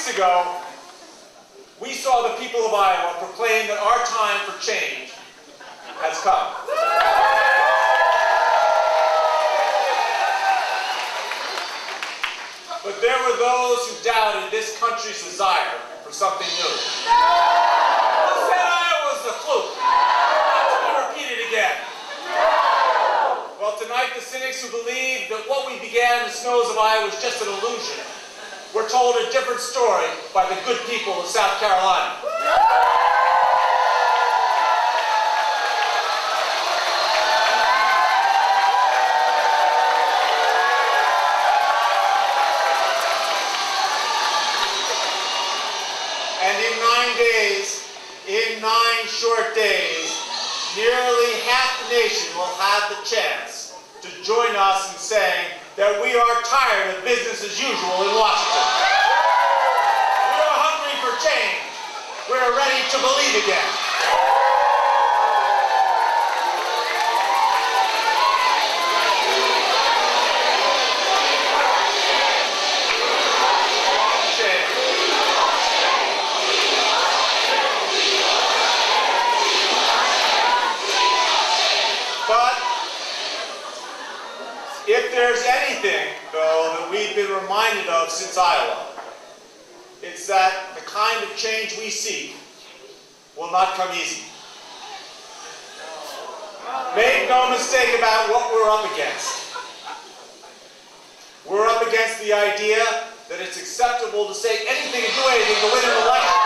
weeks ago, we saw the people of Iowa proclaim that our time for change has come. But there were those who doubted this country's desire for something new. Who said Iowa was a fluke? Not to be repeated again. Well, tonight the cynics who believe that what we began in the snows of Iowa was just an illusion were told a different story by the good people of South Carolina. And in 9 short days, nearly half the nation will have the chance to join us in saying that we are tired of business as usual in Washington. We are hungry for change. We are ready to believe again. But if there's anything, though, that we've been reminded of since Iowa, it's that the kind of change we seek will not come easy. Make no mistake about what we're up against. We're up against the idea that it's acceptable to say anything and do anything to win an election.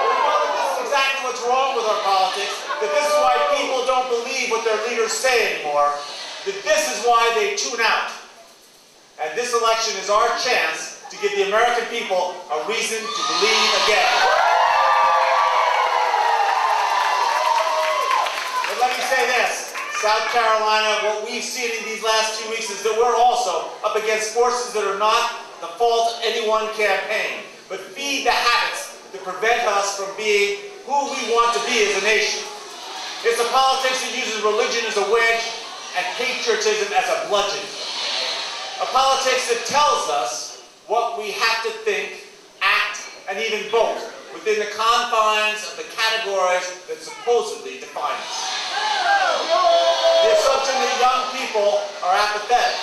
We know that this is exactly what's wrong with our politics, that this is why people don't believe what their leaders say anymore, that this is why they tune out. And this election is our chance to give the American people a reason to believe again. But let me say this, South Carolina, what we've seen in these last 2 weeks is that we're also up against forces that are not the fault of any one campaign, but feed the habits that prevent us from being who we want to be as a nation. It's a politics that uses religion as a wedge and patriotism as a bludgeon. A politics that tells us what we have to think, act, and even vote within the confines of the categories that supposedly define us. The assumption that young people are apathetic.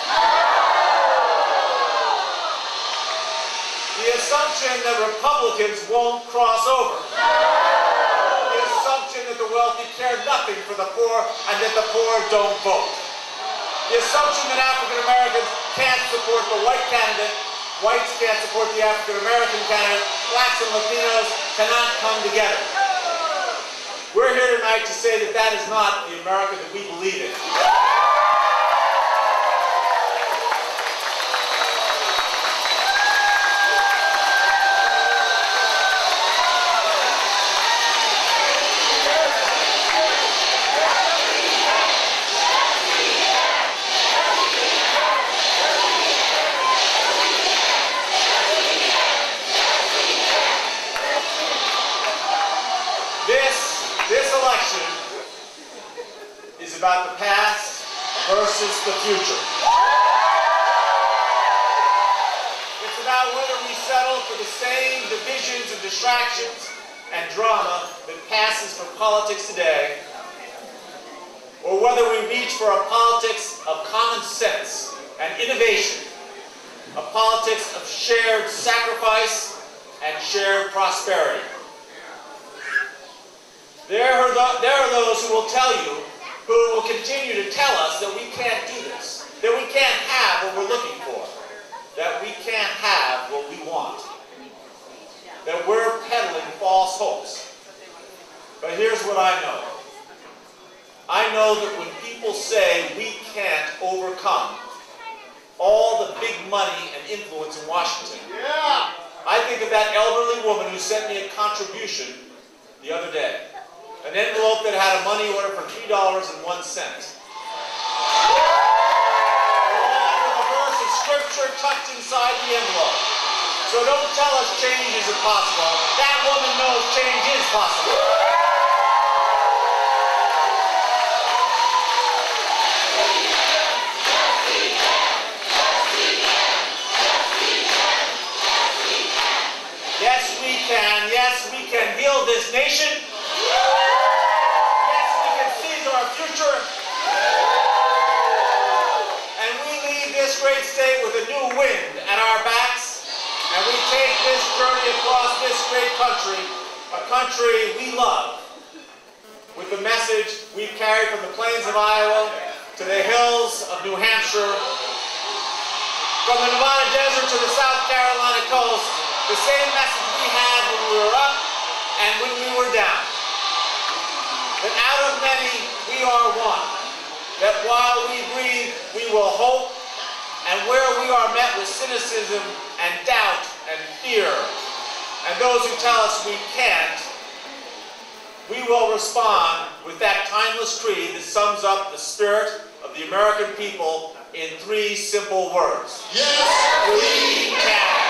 The assumption that Republicans won't cross over. The assumption that the wealthy care nothing for the poor and that the poor don't vote. The assumption that African Americans can't support the white candidate, whites can't support the African American candidate, blacks and Latinos cannot come together. We're here tonight to say that that is not the America that we believe in. This election is about the past versus the future. It's about whether we settle for the same divisions and distractions and drama that passes for politics today, or whether we reach for a politics of common sense and innovation, a politics of shared sacrifice and shared prosperity. There are those who will tell you, who will continue to tell us that we can't do this, that we can't have what we're looking for, that we can't have what we want, that we're peddling false hopes. But here's what I know. I know that when people say we can't overcome all the big money and influence in Washington, I think of that elderly woman who sent me a contribution the other day. An envelope that had a money order for $3.01. Along with a verse of scripture tucked inside the envelope. So don't tell us change isn't possible. That woman knows change is possible. can. Yes, we can heal this nation. Yes, we can seize our future. And we leave this great state with a new wind at our backs. And we take this journey across this great country, a country we love, with the message we've carried from the plains of Iowa to the hills of New Hampshire, from the Nevada desert to the South Carolina coast, the same message we had when we were up and when we were down. That out of many, we are one. That while we breathe, we will hope. And where we are met with cynicism and doubt and fear, and those who tell us we can't, we will respond with that timeless creed that sums up the spirit of the American people in 3 simple words. Yes, we can.